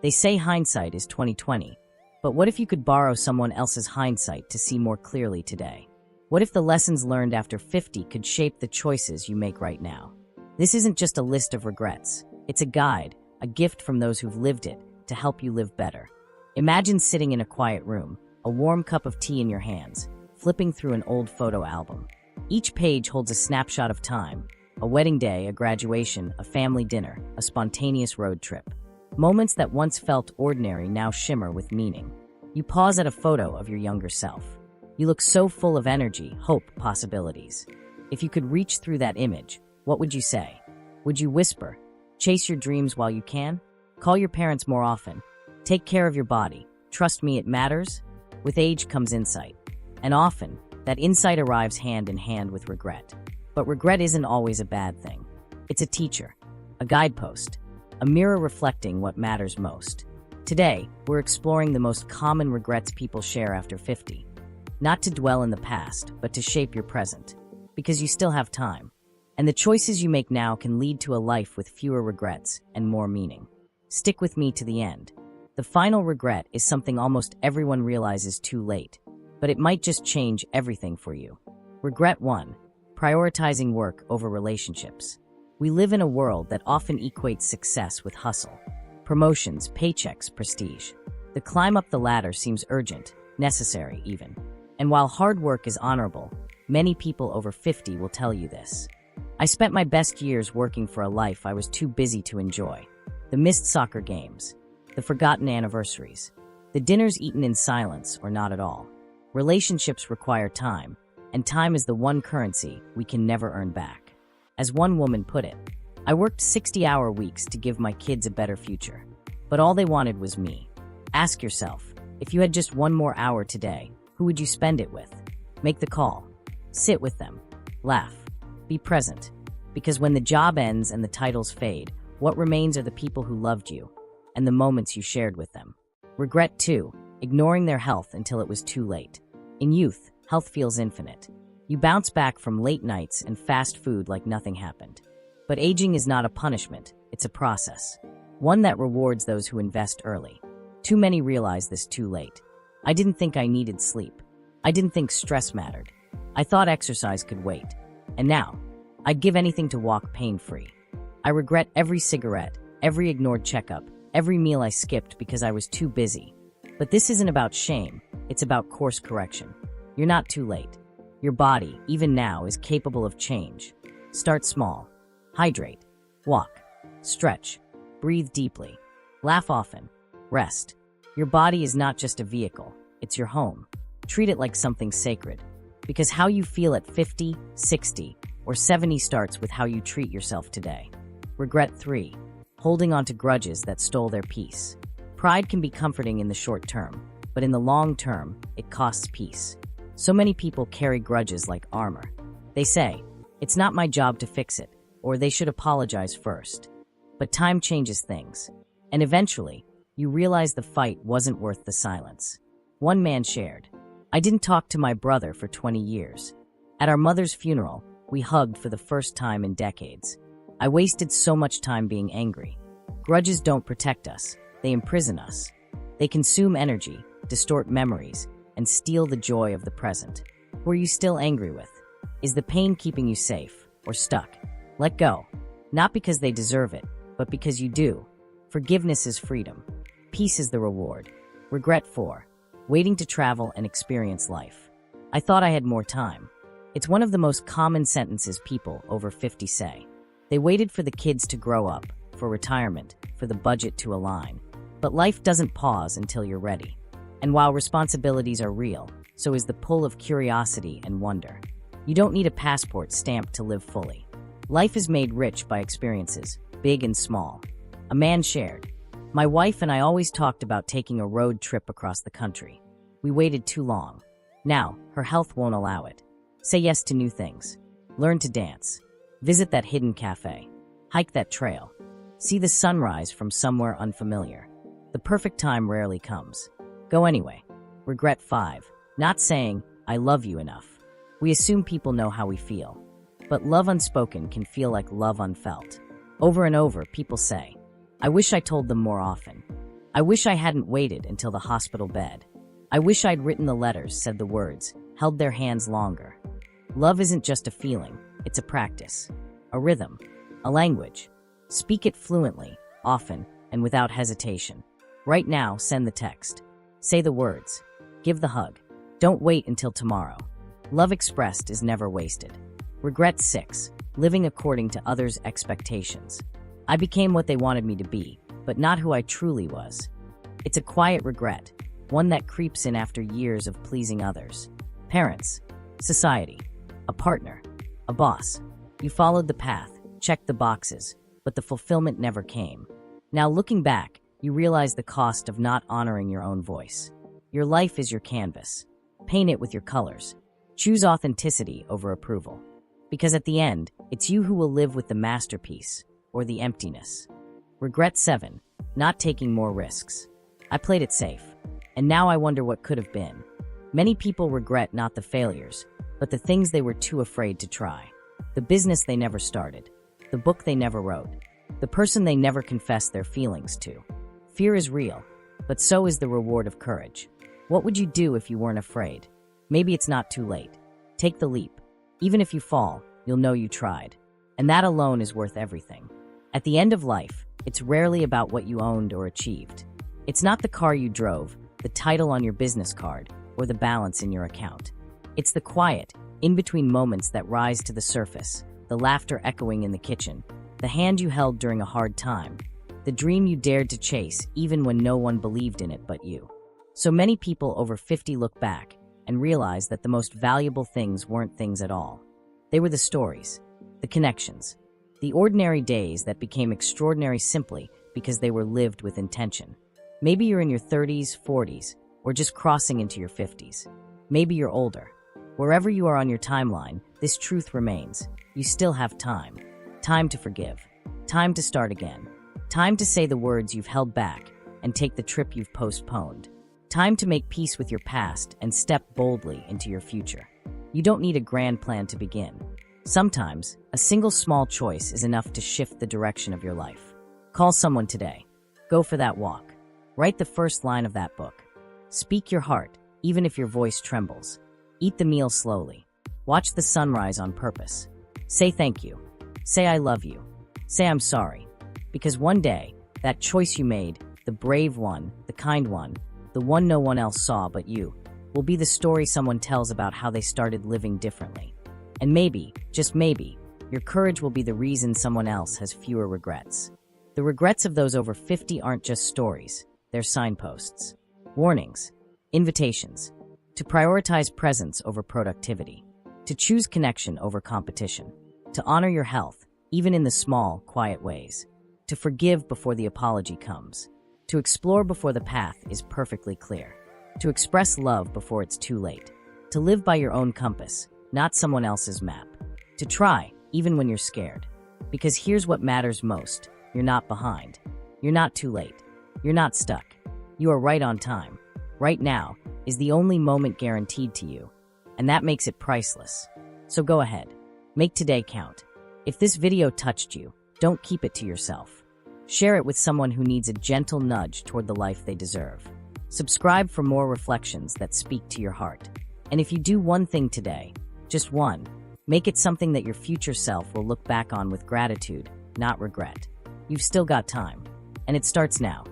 They say hindsight is 20/20, but what if you could borrow someone else's hindsight to see more clearly today? What if the lessons learned after 50 could shape the choices you make right now? This isn't just a list of regrets. It's a guide, a gift from those who've lived it to help you live better. Imagine sitting in a quiet room, a warm cup of tea in your hands, flipping through an old photo album. Each page holds a snapshot of time, a wedding day, a graduation, a family dinner, a spontaneous road trip. Moments that once felt ordinary now shimmer with meaning. You pause at a photo of your younger self. You look so full of energy, hope, possibilities. If you could reach through that image, what would you say? Would you whisper, "Chase your dreams while you can"? Call your parents more often. Take care of your body. Trust me, it matters. With age comes insight. And often, that insight arrives hand in hand with regret. But regret isn't always a bad thing. It's a teacher, a guidepost, a mirror reflecting what matters most. Today, we're exploring the most common regrets people share after 50. Not to dwell in the past, but to shape your present. Because you still have time. And the choices you make now can lead to a life with fewer regrets and more meaning. Stick with me to the end. The final regret is something almost everyone realizes too late, but it might just change everything for you. Regret 1. Prioritizing work over relationships. We live in a world that often equates success with hustle. Promotions, paychecks, prestige. The climb up the ladder seems urgent, necessary even. And while hard work is honorable, many people over 50 will tell you this. I spent my best years working for a life I was too busy to enjoy. The missed soccer games, the forgotten anniversaries, the dinners eaten in silence or not at all. Relationships require time, and time is the one currency we can never earn back. As one woman put it, I worked 60-hour weeks to give my kids a better future, but all they wanted was me. Ask yourself, if you had just one more hour today, who would you spend it with? Make the call. Sit with them. Laugh. Be present. Because when the job ends and the titles fade, what remains are the people who loved you and the moments you shared with them. Regret 2. Ignoring their health until it was too late. In youth, health feels infinite. You bounce back from late nights and fast food like nothing happened. But aging is not a punishment, it's a process. One that rewards those who invest early. Too many realize this too late. I didn't think I needed sleep. I didn't think stress mattered. I thought exercise could wait. And now, I'd give anything to walk pain-free. I regret every cigarette, every ignored checkup, every meal I skipped because I was too busy. But this isn't about shame, it's about course correction. You're not too late. Your body, even now, is capable of change. Start small. Hydrate. Walk. Stretch. Breathe deeply. Laugh often. Rest. Your body is not just a vehicle, it's your home. Treat it like something sacred. Because how you feel at 50, 60, or 70 starts with how you treat yourself today. Regret 3. Holding on to grudges that stole their peace. Pride can be comforting in the short term, but in the long term, it costs peace. So many people carry grudges like armor. They say, "It's not my job to fix it," or "They should apologize first." But time changes things. And eventually, you realize the fight wasn't worth the silence. One man shared, "I didn't talk to my brother for 20 years. At our mother's funeral, we hugged for the first time in decades. I wasted so much time being angry." Grudges don't protect us, they imprison us. They consume energy, distort memories, and steal the joy of the present. Who are you still angry with? Is the pain keeping you safe or stuck? Let go. Not because they deserve it, but because you do. Forgiveness is freedom. Peace is the reward. Regret 4. Waiting to travel and experience life. I thought I had more time. It's one of the most common sentences people over 50 say. They waited for the kids to grow up, for retirement, for the budget to align. But life doesn't pause until you're ready. And while responsibilities are real, so is the pull of curiosity and wonder. You don't need a passport stamp to live fully. Life is made rich by experiences, big and small. A man shared, "My wife and I always talked about taking a road trip across the country. We waited too long. Now, her health won't allow it. Say yes to new things. Learn to dance. Visit that hidden cafe. Hike that trail. See the sunrise from somewhere unfamiliar. The perfect time rarely comes. Go anyway." Regret 5. Not saying, "I love you" enough. We assume people know how we feel. But love unspoken can feel like love unfelt. Over and over, people say, "I wish I told them more often." I wish I hadn't waited until the hospital bed. I wish I'd written the letters, said the words, held their hands longer. Love isn't just a feeling, it's a practice, a rhythm, a language. Speak it fluently, often, and without hesitation. Right now, send the text. Say the words. Give the hug. Don't wait until tomorrow. Love expressed is never wasted. Regret 6. Living according to others' expectations. I became what they wanted me to be, but not who I truly was. It's a quiet regret, one that creeps in after years of pleasing others. Parents, society, a partner, a boss. You followed the path, checked the boxes, but the fulfillment never came. Now looking back, you realize the cost of not honoring your own voice. Your life is your canvas. Paint it with your colors. Choose authenticity over approval. Because at the end, it's you who will live with the masterpiece, or the emptiness. Regret 7. Not taking more risks. I played it safe, and now I wonder what could have been. Many people regret not the failures, but the things they were too afraid to try. The business they never started. The book they never wrote. The person they never confessed their feelings to. Fear is real, but so is the reward of courage. What would you do if you weren't afraid? Maybe it's not too late. Take the leap. Even if you fall, you'll know you tried. And that alone is worth everything. At the end of life, it's rarely about what you owned or achieved. It's not the car you drove, the title on your business card, or the balance in your account. It's the quiet, in-between moments that rise to the surface, the laughter echoing in the kitchen, the hand you held during a hard time, the dream you dared to chase even when no one believed in it but you. So many people over 50 look back and realize that the most valuable things weren't things at all. They were the stories, the connections, the ordinary days that became extraordinary simply because they were lived with intention. Maybe you're in your 30s, 40s, or just crossing into your 50s. Maybe you're older. Wherever you are on your timeline, this truth remains. You still have time. Time to forgive. Time to start again. Time to say the words you've held back and take the trip you've postponed. Time to make peace with your past and step boldly into your future. You don't need a grand plan to begin. Sometimes, a single small choice is enough to shift the direction of your life. Call someone today. Go for that walk. Write the first line of that book. Speak your heart, even if your voice trembles. Eat the meal slowly. Watch the sunrise on purpose. Say thank you. Say I love you. Say I'm sorry. Because one day, that choice you made, the brave one, the kind one, the one no one else saw but you, will be the story someone tells about how they started living differently. And maybe, just maybe, your courage will be the reason someone else has fewer regrets. The regrets of those over 50 aren't just stories, they're signposts, warnings, invitations, to prioritize presence over productivity, to choose connection over competition, to honor your health, even in the small, quiet ways, to forgive before the apology comes, to explore before the path is perfectly clear, to express love before it's too late, to live by your own compass, not someone else's map, to try, even when you're scared. Because here's what matters most. You're not behind. You're not too late. You're not stuck. You are right on time. Right now is the only moment guaranteed to you, and that makes it priceless. So go ahead. Make today count. If this video touched you, don't keep it to yourself. Share it with someone who needs a gentle nudge toward the life they deserve. Subscribe for more reflections that speak to your heart. And if you do one thing today, just one, make it something that your future self will look back on with gratitude, not regret. You've still got time. And it starts now.